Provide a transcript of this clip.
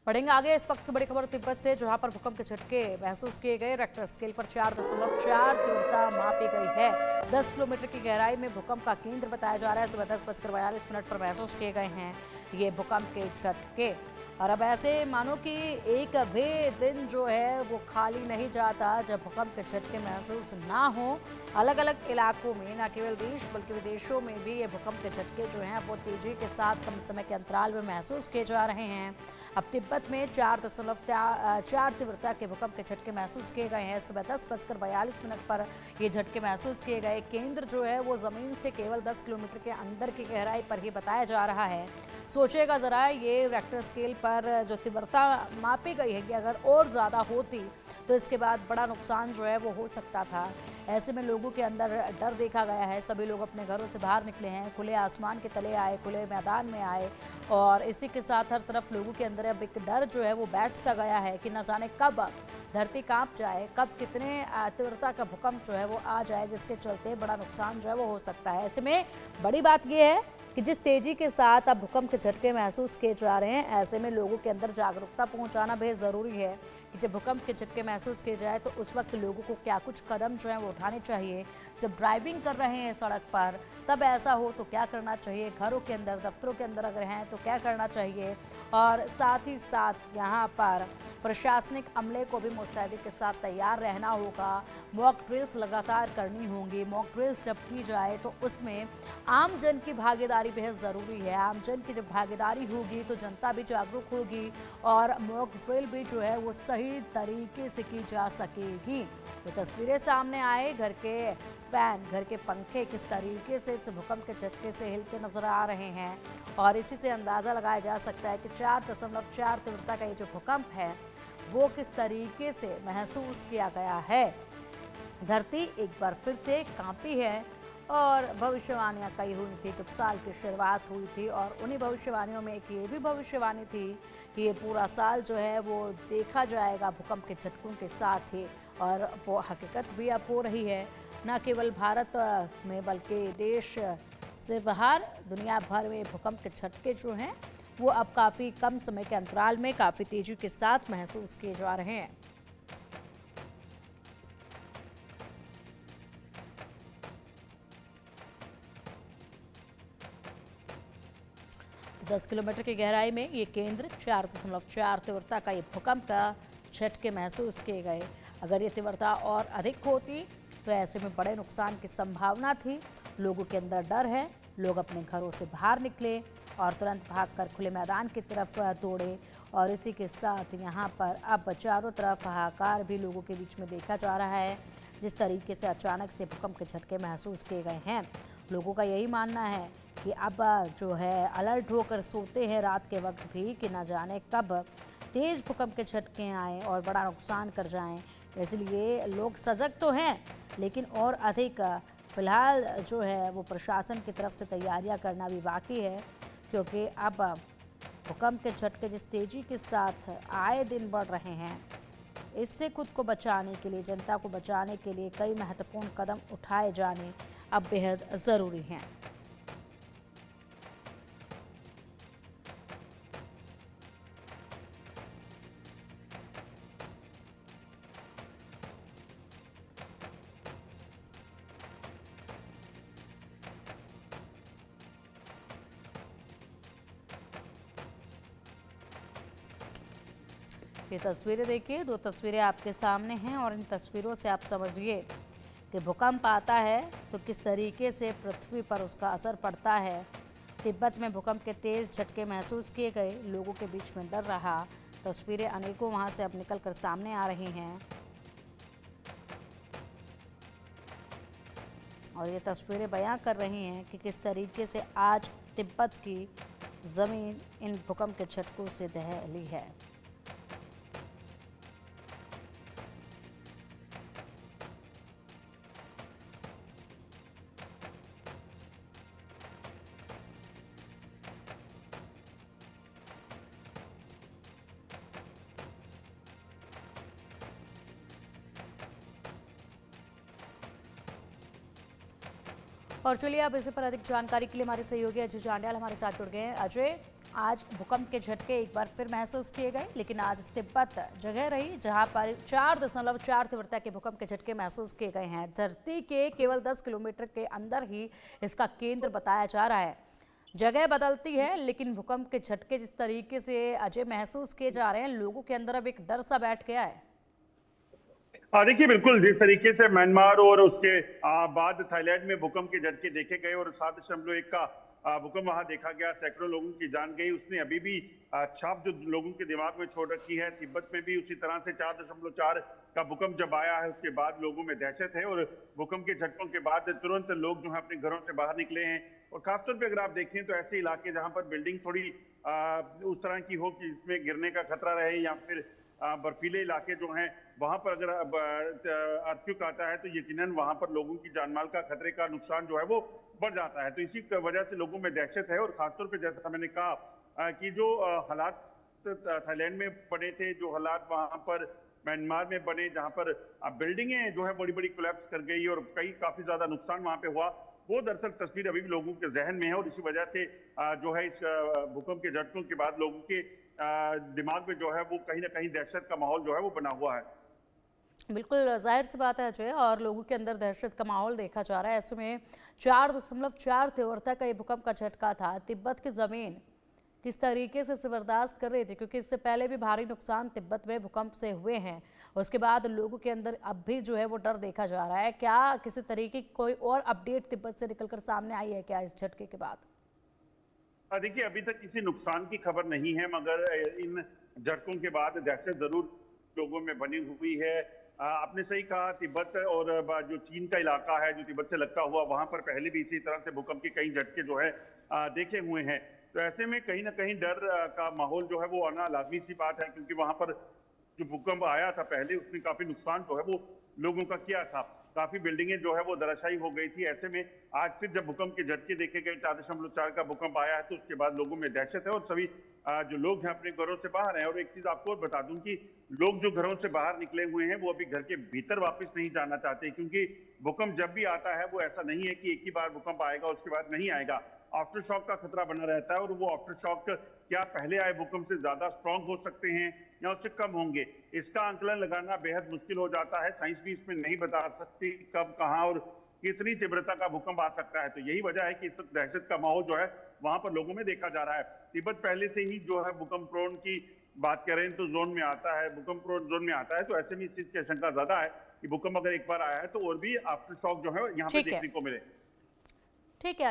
बढ़ेंगे आगे। इस वक्त की बड़ी खबर तिब्बत से, जहां पर भूकंप के झटके महसूस किए गए। रेक्टर स्केल पर 4.4 तीव्रता मापी गई है। 10 किलोमीटर की गहराई में भूकंप का केंद्र बताया जा रहा है। सुबह 10:42 पर महसूस किए गए हैं ये भूकंप के झटके। और अब ऐसे मानो कि एक भी दिन जो है वो खाली नहीं जाता जब भूकंप के झटके महसूस ना हो। अलग अलग इलाकों में, न केवल देश बल्कि विदेशों में भी ये भूकंप के झटके जो हैं वो तेजी के साथ कम समय के अंतराल में महसूस किए जा रहे हैं। अब तिब्बत में 4.4 तीव्रता के भूकंप के झटके महसूस किए गए हैं। सुबह 10:42 पर ये झटके महसूस किए गए। केंद्र जो है वो जमीन से केवल 10 किलोमीटर के अंदर की गहराई पर ही बताया जा रहा है। सोचेगा जरा, ये रेक्टर स्केल पर जो तीव्रता मापी गई है कि अगर और ज़्यादा होती तो इसके बाद बड़ा नुकसान जो है वो हो सकता था। ऐसे में लोगों के अंदर डर देखा गया है। सभी लोग अपने घरों से बाहर निकले हैं, खुले आसमान के तले आए, खुले मैदान में आए। और इसी के साथ हर तरफ लोगों के अंदर अब एक डर जो है वो बैठ सा गया है कि न जाने कब धरती कांप जाए, कब कितने तीव्रता का भूकंप जो है वो आ जाए, जिसके चलते बड़ा नुकसान जो है वो हो सकता है। ऐसे में बड़ी बात यह है कि जिस तेजी के साथ अब भूकंप के झटके महसूस किए जा रहे हैं, ऐसे में लोगों के अंदर जागरूकता पहुंचाना बेहद ज़रूरी है कि जब भूकंप के झटके महसूस किए जाए तो उस वक्त लोगों को क्या कुछ कदम जो है वो उठाने चाहिए। जब ड्राइविंग कर रहे हैं सड़क पर तब ऐसा हो तो क्या करना चाहिए, घरों के अंदर, दफ्तरों के अंदर अगर हैं तो क्या करना चाहिए। और साथ ही साथ यहाँ पर प्रशासनिक अमले को भी मुस्तैदी के साथ तैयार रहना होगा। मॉक ड्रिल्स लगातार करनी होंगी। मॉक ड्रिल्स जब की जाए तो उसमें आम जन की भागीदारी बेहद ज़रूरी है। आम जन की जब भागीदारी होगी तो जनता भी जागरूक होगी और मॉक ड्रिल भी जो है वो सही तरीके से की जा सकेगी। ये तस्वीरें सामने आए, घर के फैन, घर के पंखे किस तरीके से इस भूकंप के झटके से हिलते नजर आ रहे हैं। और इसी से अंदाज़ा लगाया जा सकता है कि 4.4 तीव्रता का ये जो भूकंप है वो किस तरीके से महसूस किया गया है। धरती एक बार फिर से कांपी है और भविष्यवाणियां कई हुई थी जब साल की शुरुआत हुई थी। और उन्हीं भविष्यवाणियों में एक ये भी भविष्यवाणी थी कि ये पूरा साल जो है वो देखा जाएगा भूकंप के झटकों के साथ ही। और वो हकीकत भी अब हो रही है, न केवल भारत में बल्कि देश से बाहर दुनिया भर में भूकंप के झटके जो हैं वो अब काफ़ी कम समय के अंतराल में काफ़ी तेजी के साथ महसूस किए जा रहे हैं। 10 किलोमीटर की गहराई में ये केंद्र 4.4 तीव्रता का ये भूकंप का झटके महसूस किए गए। अगर ये तीव्रता और अधिक होती तो ऐसे में बड़े नुकसान की संभावना थी। लोगों के अंदर डर है, लोग अपने घरों से बाहर निकले और तुरंत भागकर खुले मैदान की तरफ दौड़े। और इसी के साथ यहाँ पर अब चारों तरफ हाहाकार भी लोगों के बीच में देखा जा रहा है। जिस तरीके से अचानक से भूकंप के झटके महसूस किए गए हैं, लोगों का यही मानना है कि अब जो है अलर्ट होकर सोते हैं रात के वक्त भी कि न जाने कब तेज़ भूकंप के झटके आएँ और बड़ा नुकसान कर जाएं। इसलिए लोग सजग तो हैं, लेकिन और अधिक फ़िलहाल जो है वो प्रशासन की तरफ से तैयारियां करना भी बाकी है, क्योंकि अब भूकंप के झटके जिस तेज़ी के साथ आए दिन बढ़ रहे हैं, इससे खुद को बचाने के लिए, जनता को बचाने के लिए कई महत्वपूर्ण कदम उठाए जाने अब बेहद ज़रूरी हैं। ये तस्वीरें देखिए, दो तस्वीरें आपके सामने हैं और इन तस्वीरों से आप समझिए कि भूकंप आता है तो किस तरीके से पृथ्वी पर उसका असर पड़ता है। तिब्बत में भूकंप के तेज़ झटके महसूस किए गए, लोगों के बीच में डर रहा। तस्वीरें अनेकों वहां से अब निकलकर सामने आ रही हैं और ये तस्वीरें बयां कर रही हैं कि किस तरीके से आज तिब्बत की ज़मीन इन भूकंप के झटकों से दहली है। और चलिए अब इसी पर अधिक जानकारी के लिए हमारे सहयोगी अजय जांड्याल हमारे साथ जुड़ गए हैं। अजय, आज भूकंप के झटके एक बार फिर महसूस किए गए, लेकिन आज तिब्बत जगह रही जहां पर 4.4 तीव्रता के भूकंप के झटके महसूस किए गए हैं। धरती के केवल 10 किलोमीटर के अंदर ही इसका केंद्र बताया जा रहा है। जगह बदलती है, लेकिन भूकंप के झटके जिस तरीके से अजय महसूस किए जा रहे हैं, लोगों के अंदर अब एक डर सा बैठ गया है। हाँ, देखिए बिल्कुल जिस तरीके से म्यांमार और उसके बाद थाईलैंड में भूकंप के झटके देखे गए और 7.1 का भूकंप वहां देखा गया, सैकड़ों लोगों की जान गई, उसने अभी भी छाप जो लोगों के दिमाग में छोड़ रखी है। तिब्बत में भी उसी तरह से 4.4 का भूकंप जब आया है, उसके बाद लोगों में दहशत है और भूकंप के झटकों के बाद तुरंत लोग जो है अपने घरों से बाहर निकले हैं। और खासतौर पर अगर आप देखें तो ऐसे इलाके जहां पर बिल्डिंग थोड़ी उस तरह की हो कि इसमें गिरने का खतरा रहे, या फिर बर्फीले इलाके जो हैं वहां पर अगर अर्थक्वेक आता है तो यकीनन वहां पर लोगों की जानमाल का खतरे का नुकसान जो है वो बढ़ जाता है। तो इसी वजह से लोगों में दहशत है। और खासतौर पे जैसा मैंने कहा कि जो हालात थाईलैंड में बने थे, जो हालात वहां पर म्यांमार में बने, जहां पर बिल्डिंगें जो है बड़ी बड़ी कोलैप्स कर गई और काफी ज्यादा नुकसान वहां पे हुआ, वो दरअसल तस्वीर अभी भी लोगों के जहन में है। और इसी वजह से जो है इस भूकंप के झटकों के बाद लोगों के दिमाग में जो है वो कहीं ना कहीं दहशत का माहौल जो है वो बना हुआ है। बिल्कुल जाहिर सी बात है अजय, और लोगों के अंदर दहशत का माहौल देखा जा रहा है। ऐसे में 4.4 तीव्रता का ये भूकंप का झटका था। तिब्बत की जमीन किस तरीके से बर्दाश्त कर रही थी, क्योंकि इससे पहले भी भारी नुकसान तिब्बत में भूकंप से हुए हैं। उसके बाद लोगों के अंदर अब भी जो है वो डर देखा जा रहा है। क्या किसी तरीके की कोई और अपडेट तिब्बत से निकलकर सामने आई है क्या इस झटके के बाद? देखिए अभी तक किसी नुकसान की खबर नहीं है, मगर इन झटकों के बाद दहशत जरूर लोगों में बनी हुई है। आपने सही कहा, तिब्बत और जो चीन का इलाका है जो तिब्बत से लगता हुआ, वहां पर पहले भी इसी तरह से भूकंप के कई झटके जो है देखे हुए हैं। तो ऐसे में कहीं ना कहीं डर का माहौल जो है वो आना लाजमी सी बात है, क्योंकि वहां पर जो भूकंप आया था पहले, उसने काफी नुकसान जो है वो लोगों का किया था। काफी बिल्डिंगें जो है वो धराशायी हो गई थी। ऐसे में आज फिर जब भूकंप के झटके देखे गए, 4.4 का भूकंप आया है, तो उसके बाद लोगों में दहशत है और सभी जो लोग हैं अपने घरों से बाहर हैं। और एक चीज आपको और बता दूं कि लोग जो घरों से बाहर निकले हुए हैं वो अभी घर के भीतर वापस नहीं जाना चाहते, क्योंकि भूकंप जब भी आता है वो ऐसा नहीं है कि एक ही बार भूकंप आएगा उसके बाद नहीं आएगा। आफ्टर शॉक का खतरा बना रहता है, और वो आफ्टर शॉक क्या पहले आए भूकंप से ज्यादा स्ट्रांग हो सकते हैं या उससे कम होंगे, इसका आंकलन लगाना बेहद मुश्किल हो जाता है। साइंस भी इसमें नहीं बता सकती कब, कहां और कितनी तीव्रता का भूकंप आ सकता है। तो यही वजह है कि इस वक्त दहशत का माहौल जो है वहां पर लोगों में देखा जा रहा है। तिब्बत पहले से ही जो है भूकंप प्रोन की बात करें तो जोन में आता है, भूकंप प्रोन जोन में आता है। तो ऐसे में इस चीज की आशंका ज्यादा है कि भूकंप अगर एक बार आया है तो और भी आफ्टर शॉक जो है यहाँ पे ठीक है, देखने को मिले। ठीक है।